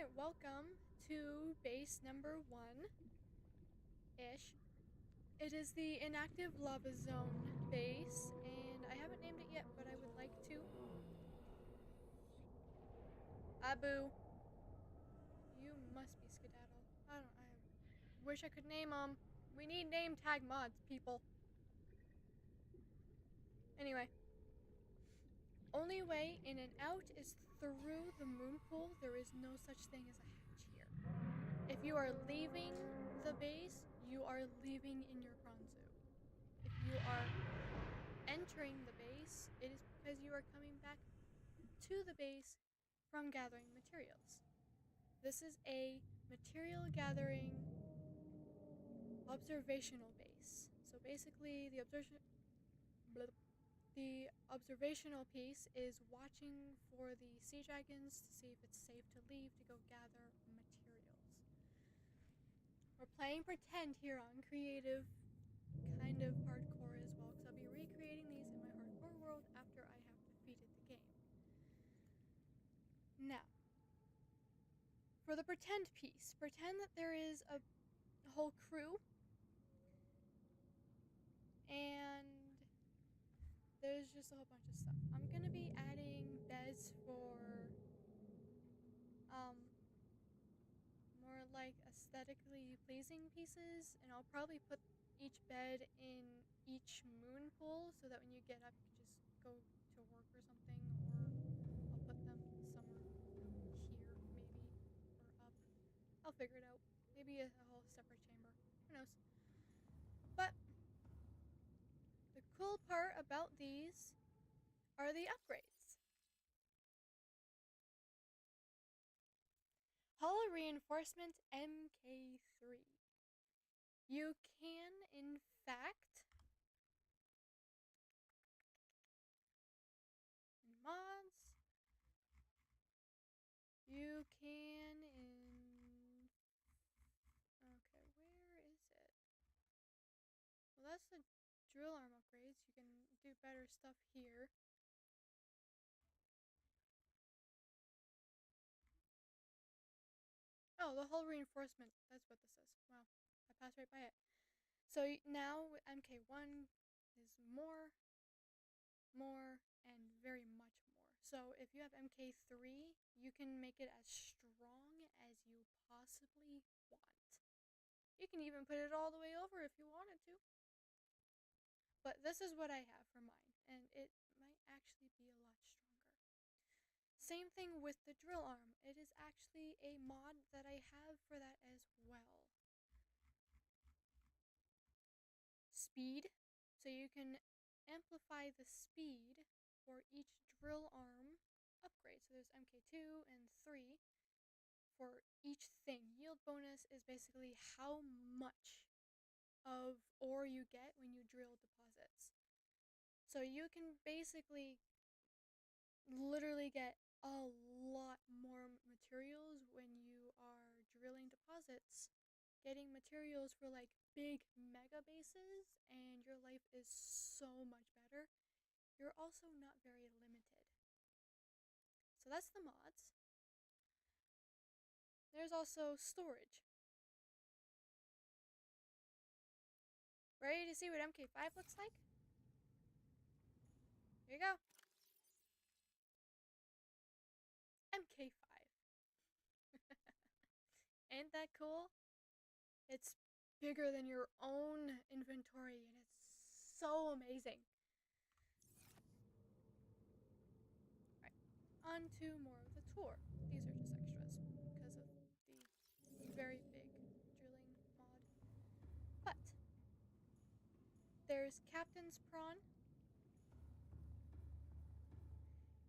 Alright, welcome to base number 1-ish. It is the inactive lava zone base, and I haven't named it yet, but I would like to. Abu, you must be skedaddle. I wish I could name them. We need name tag mods, people. Anyway. Only way in and out is through the moon pool. There is no such thing as a hatch here. If you are leaving the base, you are leaving in your Kronzu. If you are entering the base, it is because you are coming back to the base from gathering materials. This is a material gathering observational base. So basically, the observational piece is watching for the sea dragons to see if it's safe to leave to go gather materials. We're playing pretend here on creative, kind of hardcore as well, because I'll be recreating these in my hardcore world after I have defeated the game. Now, for the pretend piece, pretend that there is a whole crew, and there's just a whole bunch of stuff. I'm gonna be adding beds for more like aesthetically pleasing pieces, and I'll probably put each bed in each moon pool so that when you get up you can just go to work or something, or I'll put them somewhere here maybe, or up. I'll figure it out. Maybe a whole separate chamber. Who knows? But the cool part about these are the upgrades. Hull Reinforcement MK3. You can, in fact, in mods, you can in... Okay, where is it? Well, that's the drill arm upgrades. You can do better stuff here. Oh, the hull reinforcement. That's what this is. Wow, I passed right by it. So now MK1 is more, and very much more. So if you have MK3, you can make it as strong as you possibly want. You can even put it all the way over if you wanted to. But this is what I have for mine, and it might actually be a lot stronger. Same thing with the drill arm. It is actually a mod that I have for that as well. Speed. So you can amplify the speed for each drill arm upgrade. So there's MK2 and 3 for each thing. Yield bonus is basically how much of ore you get when you drill deposits. So you can basically literally get a lot more materials when you are drilling deposits, getting materials for like big mega bases, and your life is so much better. You're also not very limited. So that's the mods. There's also storage. Ready to see what MK5 looks like? Here you go. MK5. Ain't that cool? It's bigger than your own inventory, and it's so amazing. Right, on to more of the tour. These are just extras because of the very big drilling mod. But there's Captain's Prawn,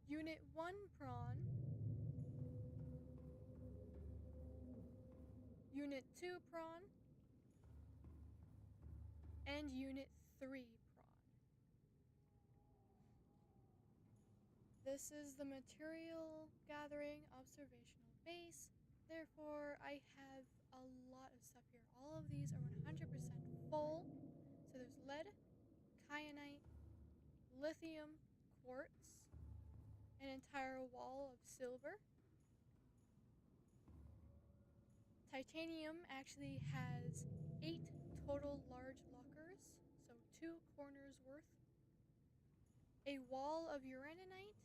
Unit 1 Prawn, Unit 2 Prawn, and Unit 3 Prawn. This is the material gathering observational base. Therefore, I have a lot of stuff here. All of these are 100% full. So there's lead, kyanite, lithium, quartz, an entire wall of silver, Titanium actually has 8 total large lockers, so 2 corners worth. A wall of uraninite,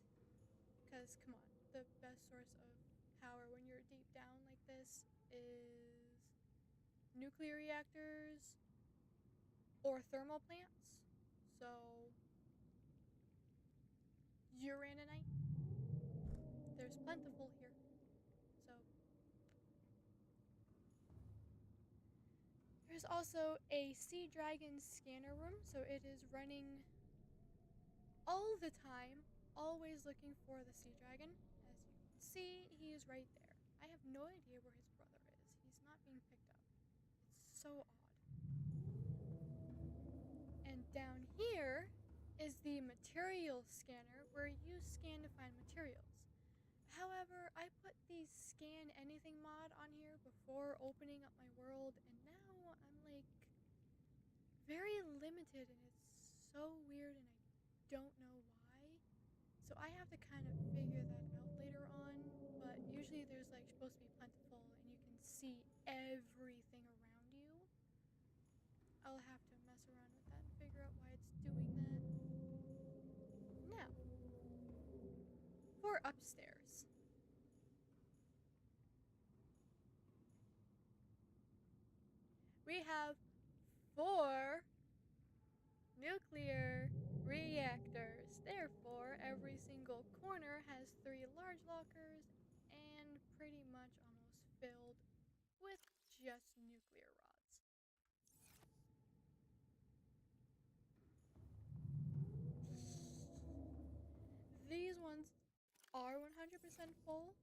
because come on, the best source of power when you're deep down like this is nuclear reactors or thermal plants. So uraninite, there's plentiful here. So there's also a sea dragon scanner room, so it is running all the time, always looking for the sea dragon. As you can see, he is right there. I have no idea where his brother is. He's not being picked up. It's so odd. And down here is the material scanner where you scan to find materials. However, I put the scan anything mod on here before opening up my world, and now I'm like very limited, and it's so weird, and I don't know why. So I have to kind of figure that out later on, but usually there's like supposed to be plentiful and you can see everything around you. I'll have to mess around with that and figure out why it's doing that. Now, for upstairs. We have 4 nuclear reactors. Therefore, every single corner has 3 large lockers and pretty much almost filled with just nuclear rods. These ones are 100% full.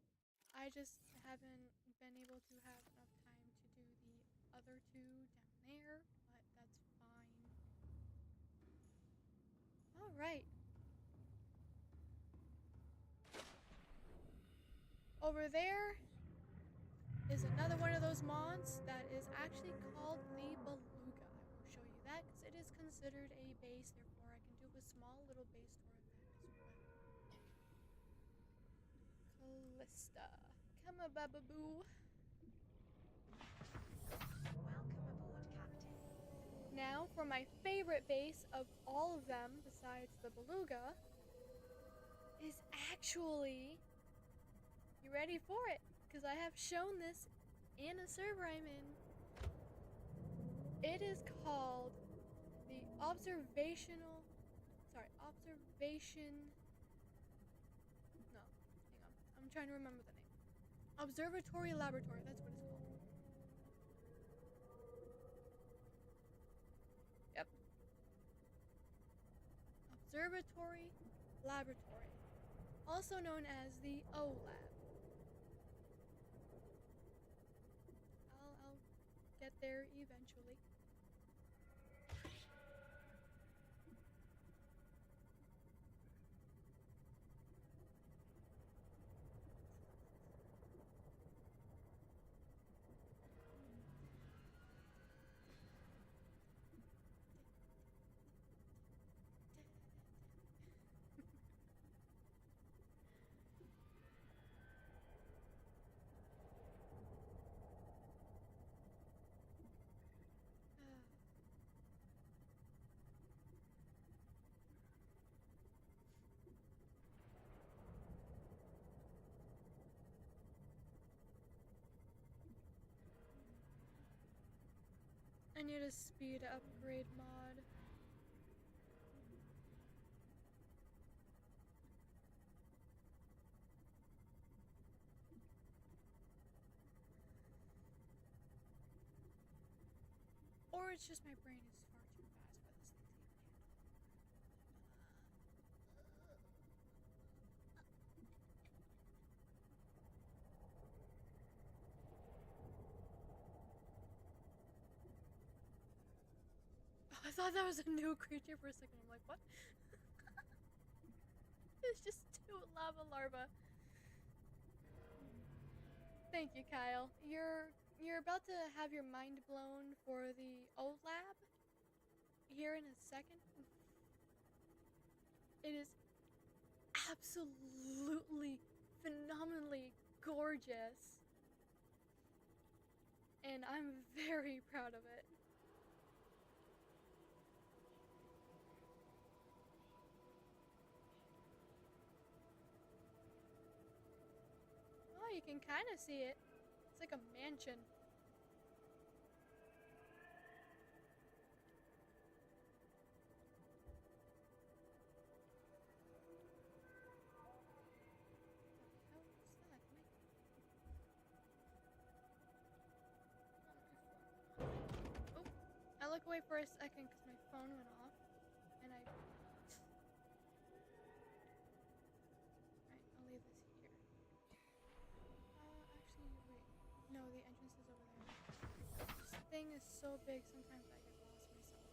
I just haven't been able to have enough time to do the other 2 down there, but that's fine. Alright. Over there is another one of those mods that is actually called the Beluga. I will show you that because it is considered a base, therefore I can do a small little base tour of that as well. Callista. Come a bababoo. Welcome aboard, Captain. Now for my favorite base of all of them, besides the Beluga, is actually, you ready for it? Because I have shown this in a server I'm in. It is called the Observation, no, hang on, I'm trying to remember the name. Observatory Laboratory, that's what it's called. Yep. Observatory Laboratory, also known as the O Lab. I'll get there eventually. I need a speed upgrade mod. Or it's just my brain is far too fast for this thing to even handle. I thought that was a new creature for a second. I'm like, what? It's just 2 lava larvae. Thank you, Kyle. You're about to have your mind blown for the old lab here in a second. It is absolutely phenomenally gorgeous. and I'm very proud of it. Oh, you can kind of see it. It's like a mansion. What the hell is that? Oh, I look away for a second because my phone went off, and I. Alright, I'll leave this here. Actually, wait. No, the entrance is over there. This thing is so big, sometimes I get lost myself.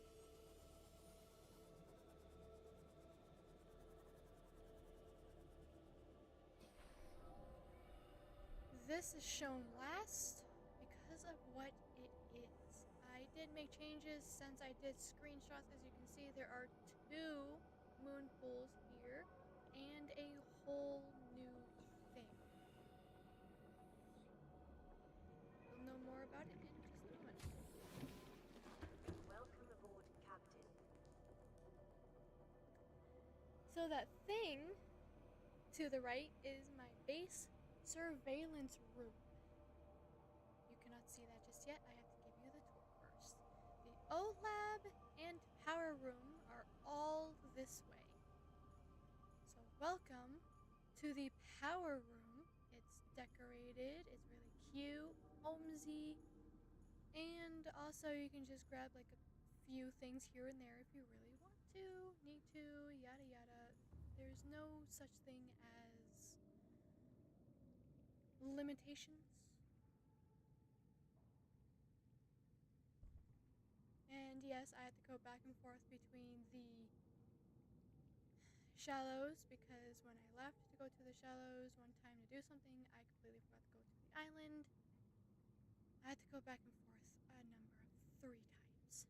This is shown last because of what it is. I did make changes since I did screenshots. As you can see, there are 2 moon pools here and a whole new thing. You'll know more about it in just a moment. Welcome aboard, Captain. So that thing to the right is my base surveillance room. You cannot see that just yet. I have to give you the tour first. The O Lab and power room are all this way. So welcome to the power room. It's decorated, it's really cute, homesy, and also you can just grab like a few things here and there if you really want to, need to, yada yada. There's no such thing as limitations. And yes, I had to go back and forth between the shallows because when I left to go to the shallows one time to do something, I completely forgot to go to the island. I had to go back and forth a number of 3 times.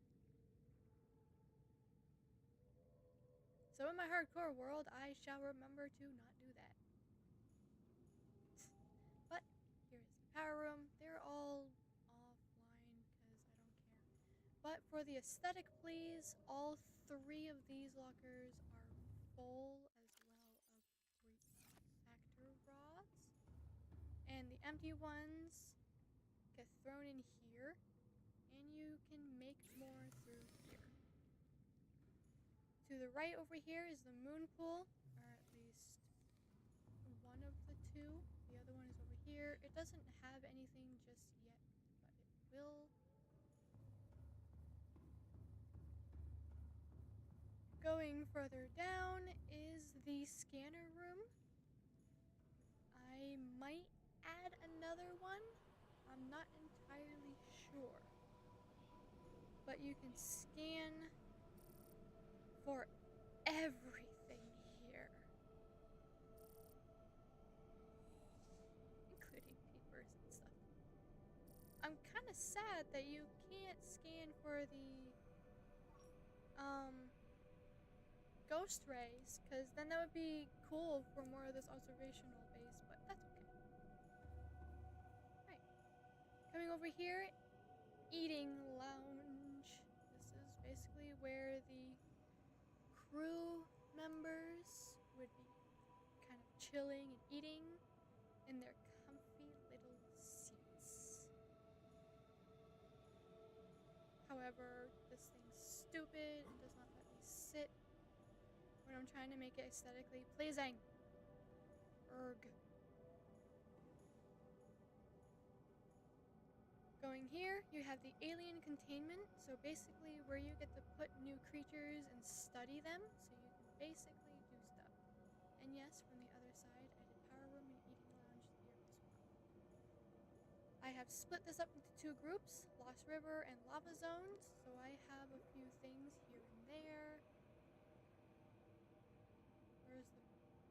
So in my hardcore world, I shall remember to not do that. But here is the power room. They're all offline because I don't care. But for the aesthetic, please, all 3 of these lockers are full as well of refractor rods. And the empty ones get thrown in here, and you can make more through here. To the right over here is the moon pool, or at least one of the 2. The other one is over here. It doesn't have anything just yet, but it will. Going further down is the scanner room. I might add another one. I'm not entirely sure. But you can scan for everything here, including papers and stuff. I'm kind of sad that you can't scan for the ghost rays, because then that would be cool for more of this observational base, but that's okay. Right. Coming over here, eating lounge. This is basically where the crew members would be kind of chilling and eating in their comfy little seats. However, this thing's stupid and does not let me sit when I'm trying to make it aesthetically pleasing. Erg. Going here, you have the alien containment, so basically where you get to put new creatures and study them, so you can basically do stuff. And yes, from the other side, I did power room and eating lounge here as well. I have split this up into 2 groups, Lost River and Lava Zones, so I have a few things here and there.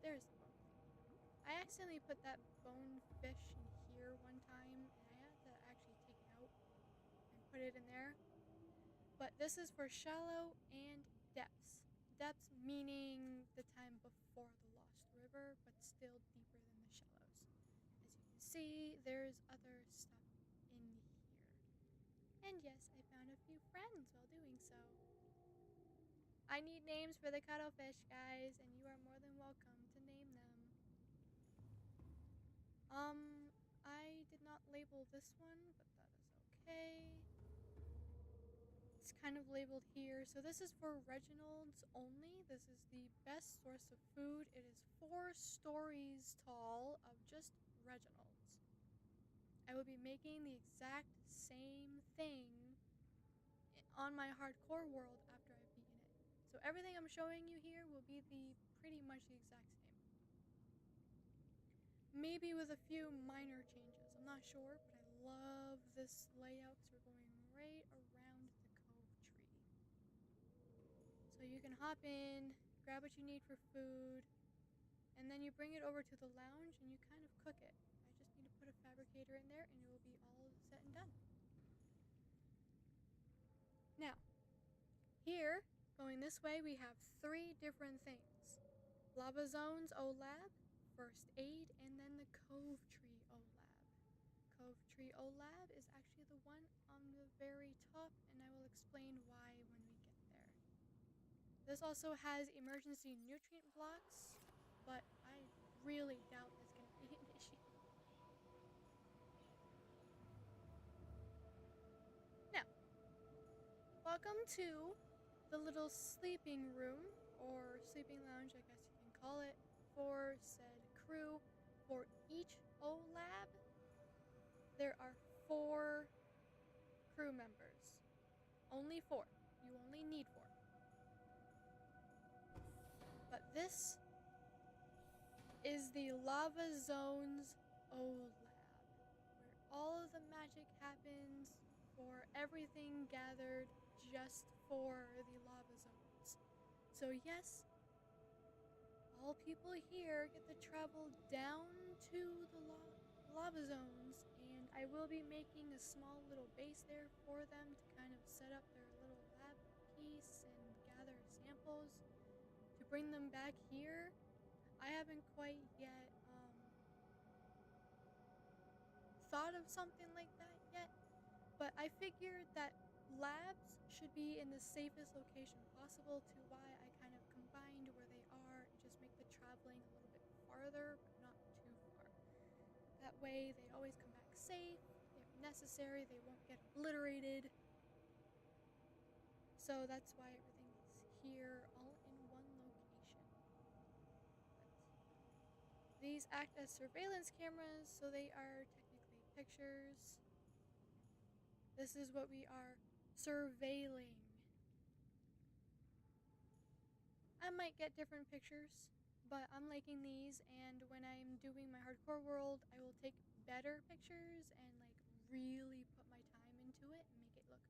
There's the bone thing. I accidentally put that bone fish in here one time, and I had to actually take it out and put it in there. But this is for shallow and depths. Depths meaning the time before the Lost River, but still deeper than the shallows. As you can see, there's other stuff in here. And yes, I found a few friends while doing so. I need names for the cuttlefish, guys, and you are more than welcome to name them. I did not label this one, but that is okay. It's kind of labeled here. So this is for Reginald's only. This is the best source of food. It is 4 stories tall of just Reginald's. I will be making the exact same thing on my hardcore world after I've beaten it. So everything I'm showing you here will be pretty much the exact same. Maybe with a few minor changes. I'm not sure, but I love this layout because we're going right around the cove tree. So you can hop in, grab what you need for food, and then you bring it over to the lounge and you kind of cook it. I just need to put a fabricator in there and it will be all set and done. Now, here, going this way, we have 3 different things. Lava Zones OLAB, First Aid, and then the Cove Tree OLAB. Cove Tree OLAB is actually the one on the very top, and I will explain why when we get there. This also has emergency nutrient blocks, but I really doubt that's going to be an issue. Now, welcome to the little sleeping room, or sleeping lounge, I guess you can call it, for said crew. For each OLAB, there are 4 crew members. Only 4. You only need 4. But this is the Lava Zones OLAB, where all of the magic happens for everything gathered just for the Lava Zones. So yes, all people here get to travel down to the Lava Zones, and I will be making a small little base there for them to kind of set up their little lab piece and gather samples to bring them back here. I haven't quite yet thought of something like that yet, but I figured that labs should be in the safest location possible, to why I kind of combined where they are and just make the traveling a little bit farther, but not too far. That way they always come back safe. If necessary, they won't get obliterated. So that's why everything is here all in one location. These act as surveillance cameras, so they are technically pictures. This is what we are surveilling. I might get different pictures, but I'm liking these, and when I'm doing my hardcore world, I will take better pictures and like really put my time into it and make it look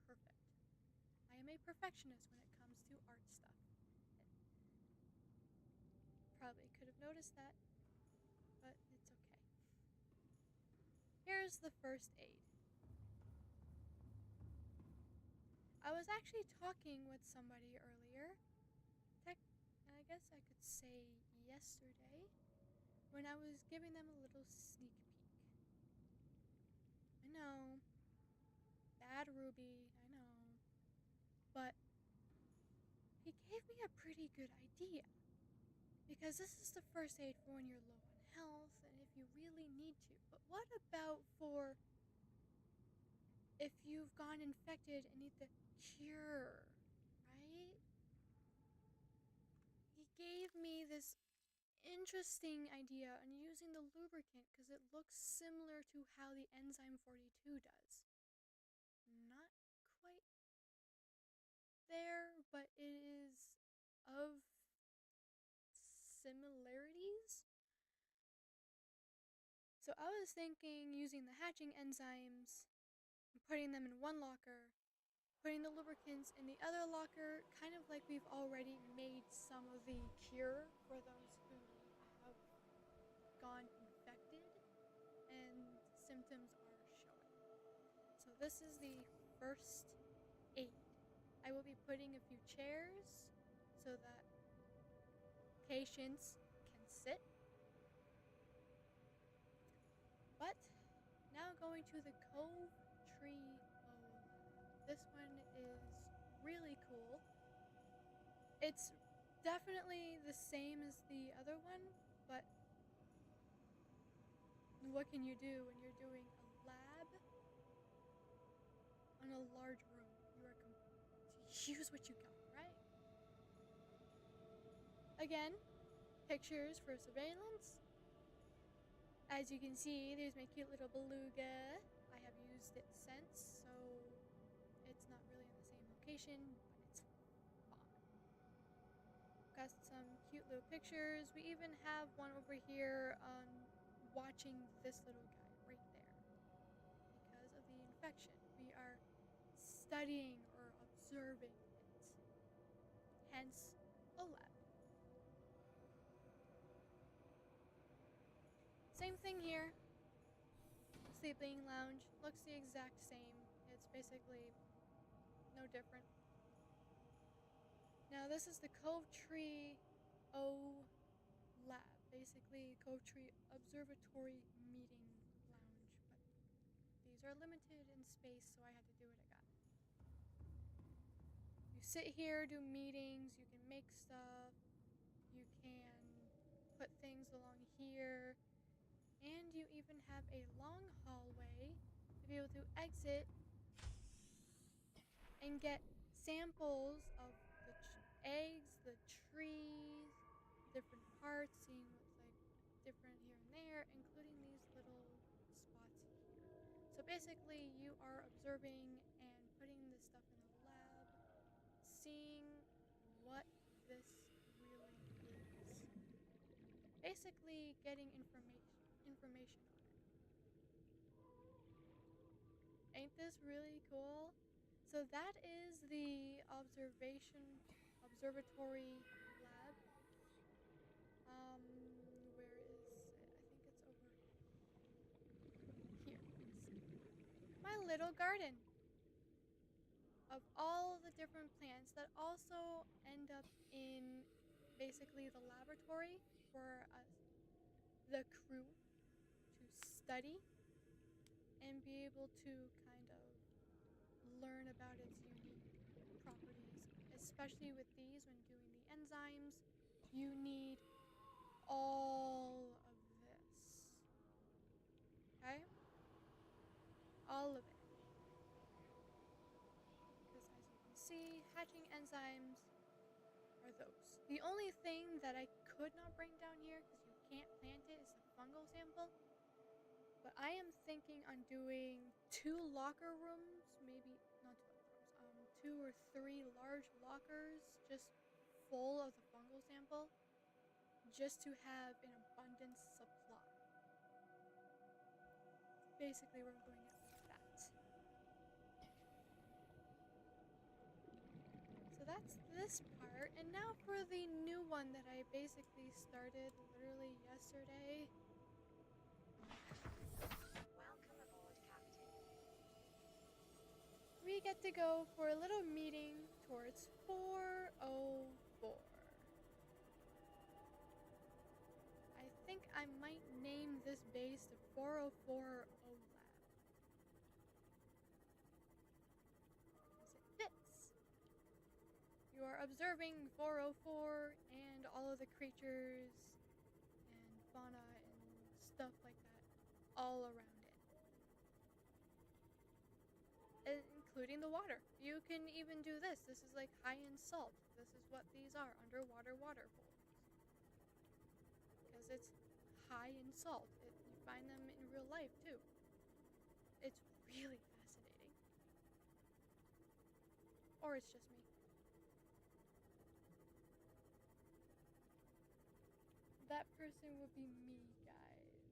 perfect. I am a perfectionist when it comes to art stuff. Probably could have noticed that, but it's okay. Here's the first aid. I was actually talking with somebody earlier, I guess I could say yesterday, when I was giving them a little sneak peek. I know, bad Ruby, I know, but he gave me a pretty good idea. Because this is the first aid for when you're low on health and if you really need to. But what about for if you've gone infected and need the cure, right? He gave me this interesting idea on using the lubricant because it looks similar to how the enzyme 42 does. Not quite there, but it is of similarities. So I was thinking using the hatching enzymes and putting them in one locker, putting the lubricants in the other locker, kind of like we've already made some of the cure for those who have gone infected and symptoms are showing. So this is the first aid. I will be putting a few chairs so that patients can sit. But now going to the Cove Tree OLAB. This one is really cool. It's definitely the same as the other one, but what can you do when you're doing a lab on a large room? You are to use what you got, right? Again, pictures for surveillance. As you can see, there's my cute little beluga. I have used it since, so it's not really in the same location, but it's fine. Got some cute little pictures. We even have one over here on watching this little guy right there. Because of the infection, we are studying or observing it. Hence, a lab. Same thing here. Sleeping lounge looks the exact same. It's basically no different. Now this is the Cove Tree O Lab. Basically, Cove Tree Observatory Meeting Lounge. But these are limited in space, so I had to do what I got. You sit here, do meetings, you can make stuff, you can put things along here, and you even have a long hallway to be able to exit and get samples of the eggs, the trees, different parts, seeing what's like different here and there, including these little spots here. So basically, you are observing and putting this stuff in a lab, seeing what this really is. Basically, getting information on it. Ain't this really cool? So that is the observatory lab. Where is it? I think it's over here. Yes. My little garden of all the different plants that also end up in basically the laboratory for the crew to study and be able to kind of learn about its unique properties, especially with these when doing the enzymes. You need all of this. Okay? All of it. Because as you can see, hatching enzymes are those. The only thing that I could not bring down here, because you can't plant it, is the fungal sample. But I am thinking on doing 2 locker rooms, maybe not 2 locker rooms, 2 or 3 large lockers just full of the fungal sample, just to have an abundance supply. Basically, we're going at like that. So that's this part, and now for the new one that I basically started literally yesterday. Welcome aboard, Captain. We get to go for a little meeting towards 404. I think I might name this base the 404 O Lab. Because it fits. You are observing 404 and all of the creatures and fauna and stuff like that all around it. Including the water. You can even do this. This is like high in salt. This is what these are, underwater waterfalls. Because it's high in salt. You find them in real life too. It's really fascinating. Or it's just me. That person would be me, guys.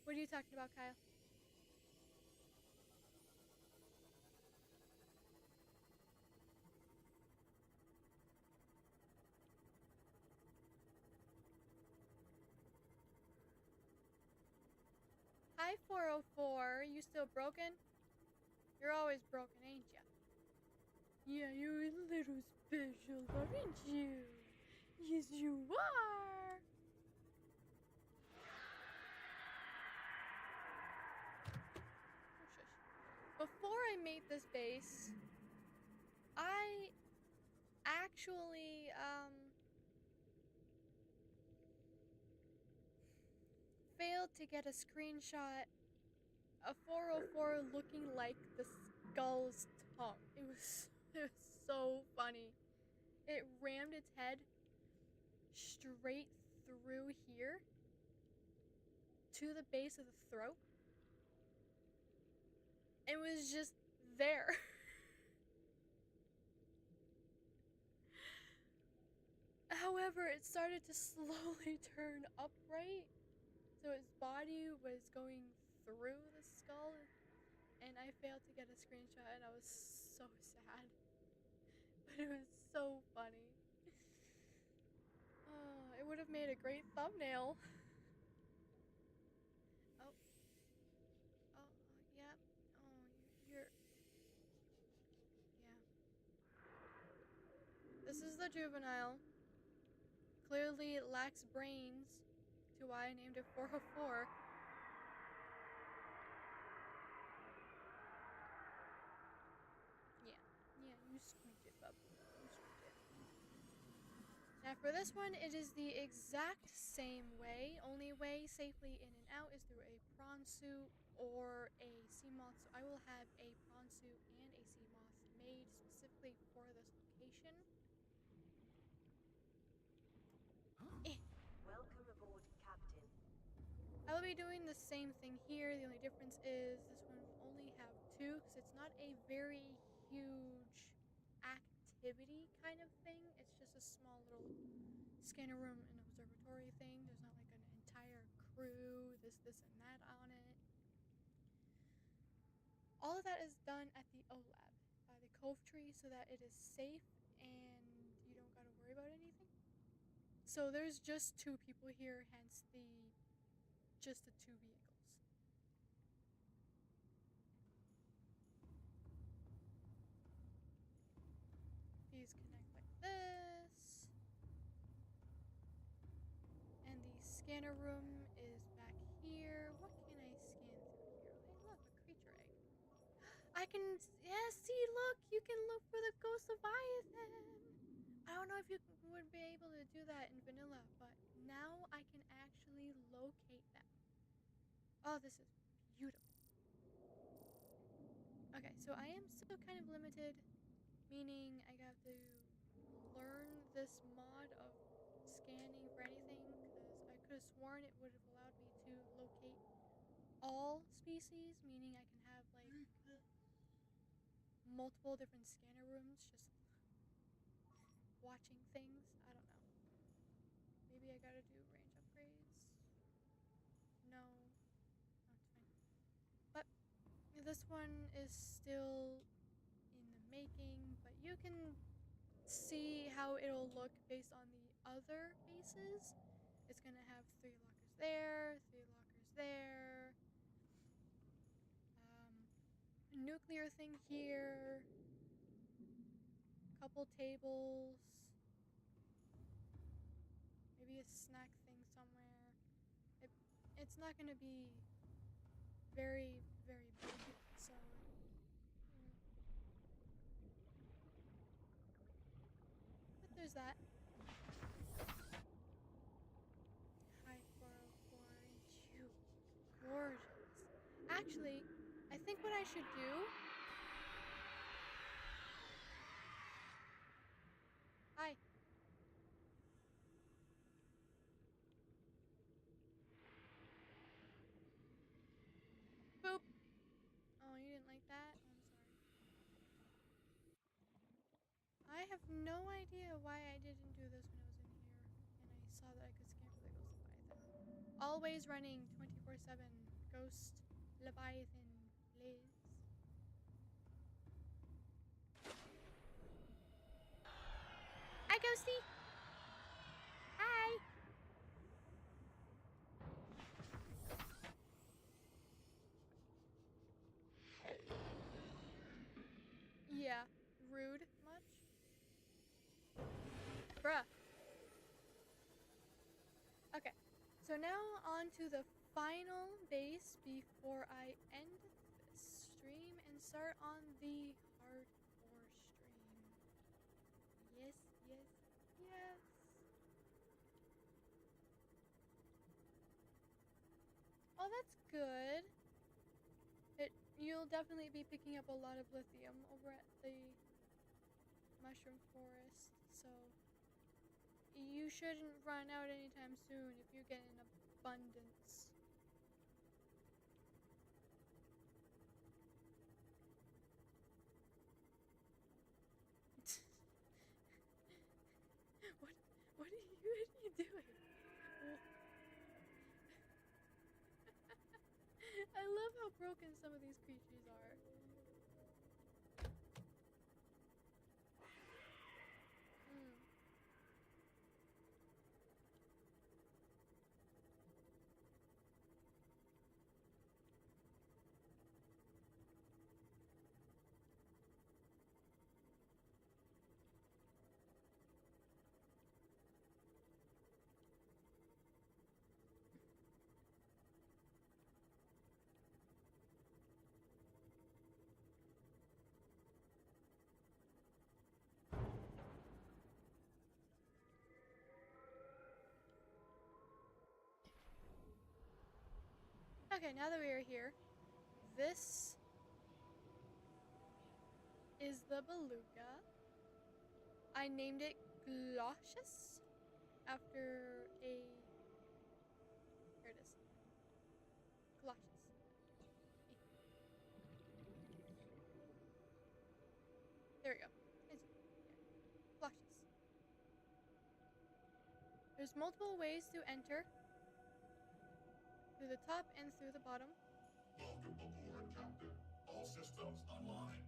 What are you talking about, Kyle? Hi, 404. You still broken? You're always broken, ain't ya? Yeah, you're a little special, aren't you? Yes, you are. Oh, shush. before I made this base, I actually failed to get a screenshot of 404 looking like the skull's tongue. It was so funny. It rammed its head straight through here to the base of the throat. It was just there. However, it started to slowly turn upright, so its body was going through the skull, and I failed to get a screenshot, and I was so sad. But it was so funny. Oh, it would have made a great thumbnail. Oh, yeah. Oh, you're, yeah. This is the juvenile. Clearly it lacks brains, to why I named it 404. Yeah, you squeak it, bub. You squeak it. Now for this one, it is the exact same way. Only way safely in and out is through a prawn suit or a sea moth. So I will have a prawn suit and a sea moth made specifically for this location. Welcome aboard, Captain. I will be doing the same thing here. The only difference is this one will only have two because it's not a very huge activity kind of thing. It's just a small little scanner room and observatory thing. There's not like an entire crew, this, and that on it. All of that is done at the O Lab by the Cove Tree so that it is safe and you don't gotta worry about anything. So there's just two people here, hence just the two vehicles. These connect like this. And the scanner room is back here. What can I scan through here? Hey, look, a creature egg. I can, yeah, see, look, you can look for the ghost of Leviathan. I don't know if you would be able to do that in vanilla, but now I can actually locate them. Oh, this is beautiful. Okay, so I am still kind of limited, meaning I got to learn this mod of scanning for anything, because I could have sworn it would have allowed me to locate all species, meaning I can have like multiple different scanner rooms just watching things. I don't know. Maybe I gotta do range upgrades. No, it's fine. But this one is still in the making, but you can see how it'll look based on the other bases. It's gonna have 3 lockers there, 3 lockers there, nuclear thing here, couple tables, maybe a snack thing somewhere. It's not gonna be very, very big, so but there's that. Hi 404, aren't you gorgeous? Actually, I think what I should do. Hi. Boop. Oh, you didn't like that? I'm sorry. I have no idea why I didn't do this when I was in here, and I saw that I could scan for the Ghost Leviathan. Always running 24/7 Ghost Leviathan Blaze. Hi, Ghosty! Hi! Yeah, rude much? Bruh. Okay, so now on to the final base before I end this stream and start on the hardcore stream. Yes, yes, yes. Oh, that's good. You'll definitely be picking up a lot of lithium over at the mushroom forest, so you shouldn't run out anytime soon if you get an abundance. What are you doing? I love how broken some of these creatures are. Mm. Okay, now that we are here, this is the beluga. I named it Glaucius after a. Here it is. Glaucius. There we go. Glaucius. There's multiple ways to enter. Through the top and through the bottom. Welcome aboard, Captain. All systems online.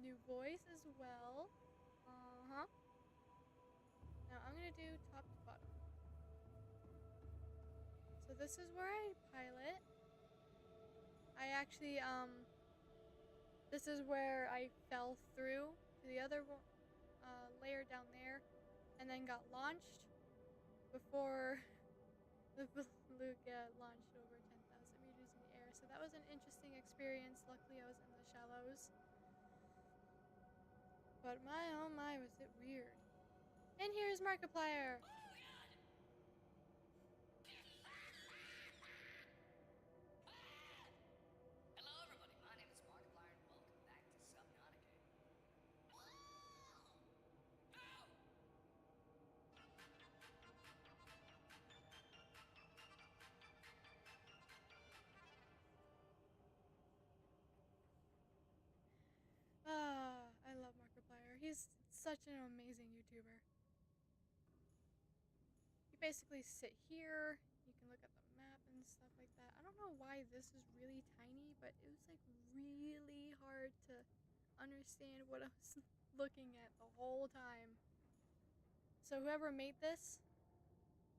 New voice as well. Uh-huh. Now I'm gonna do top to bottom. So this is where I pilot. I actually, this is where I fell through to the other layer down there and then got launched before the beluga launched over 10,000 meters in the air. So that was an interesting experience. Luckily I was in the shallows. But my oh my, was it weird. And here's Markiplier. Oh my god! Hello everybody, my name is Markiplier and welcome back to Subnautica. No! I love Markiplier. He's such an amazing YouTuber. You basically sit here, you can look at the map and stuff like that. I don't know why this is really tiny, but it was like really hard to understand what I was looking at the whole time. So whoever made this,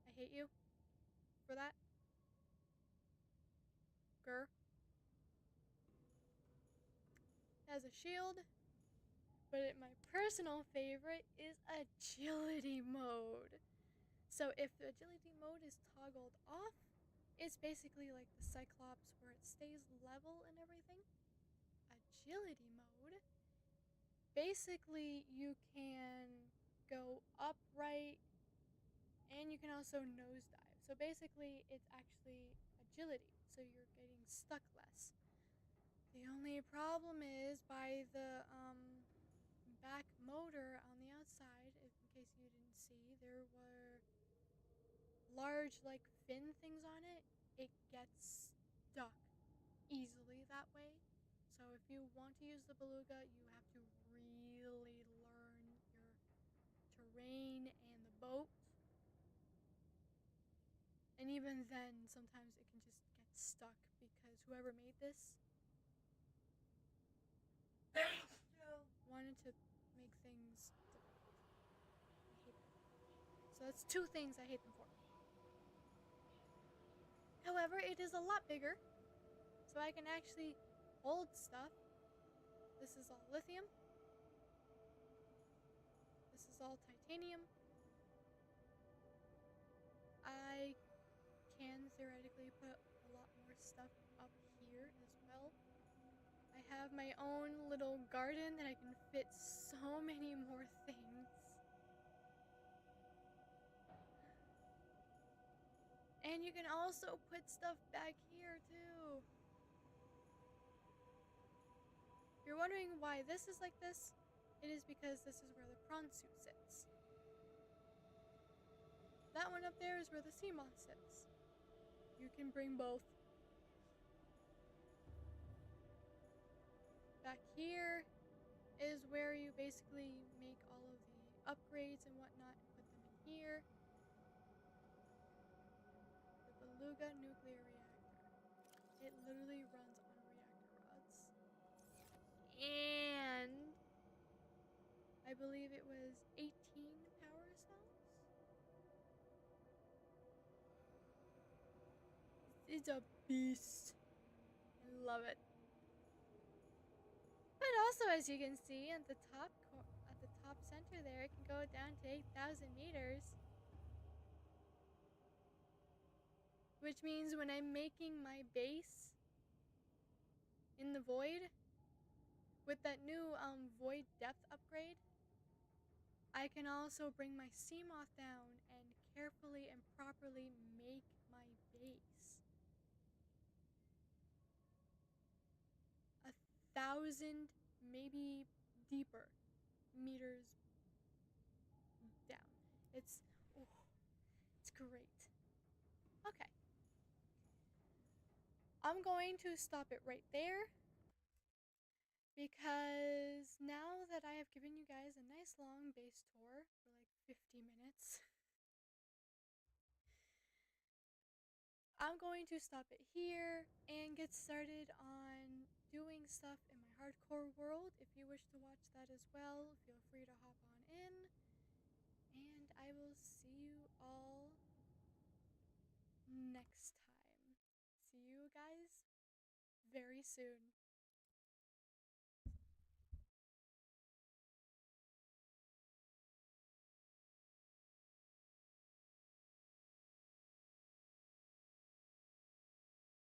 I hate you for that. Grr. It has a shield, but my personal favorite is agility mode. So if the agility mode is toggled off, it's basically like the Cyclops where it stays level and everything. Agility mode, basically you can go upright and you can also nosedive. So basically it's actually agility, so you're getting stuck less. The only problem is by the back motor on the outside, if in case you didn't see, there were large like fin things on it. It gets stuck easily that way. So if you want to use the beluga, you have to really learn your terrain and the boat. And even then, sometimes it can just get stuck because whoever made this wanted to make things difficult. I hate that. So that's two things I hate them for. However, it is a lot bigger, so I can actually hold stuff. This is all lithium. This is all titanium. I can theoretically put a lot more stuff up here I have my own little garden that I can fit so many more things. And you can also put stuff back here too. You're wondering why this is like this? It is because this is where the prawn suit sits. That one up there is where the sea moth sits. You can bring both. Back here is where you basically make all of the upgrades and whatnot and put them in here. The Beluga nuclear reactor. It literally runs on reactor rods. And I believe it was 18 power cells? It's a beast. I love it. But also, as you can see at the top center there, it can go down to 8,000 meters. Which means when I'm making my base in the void, with that new void depth upgrade, I can also bring my sea moth down and carefully and properly make my base. 1,000, maybe deeper, meters down. It's great. Okay. I'm going to stop it right there because now that I have given you guys a nice long base tour for like 50 minutes, I'm going to stop it here and get started on doing stuff in my hardcore world. If you wish to watch that as well, feel free to hop on in. And I will see you all next time. See you guys very soon.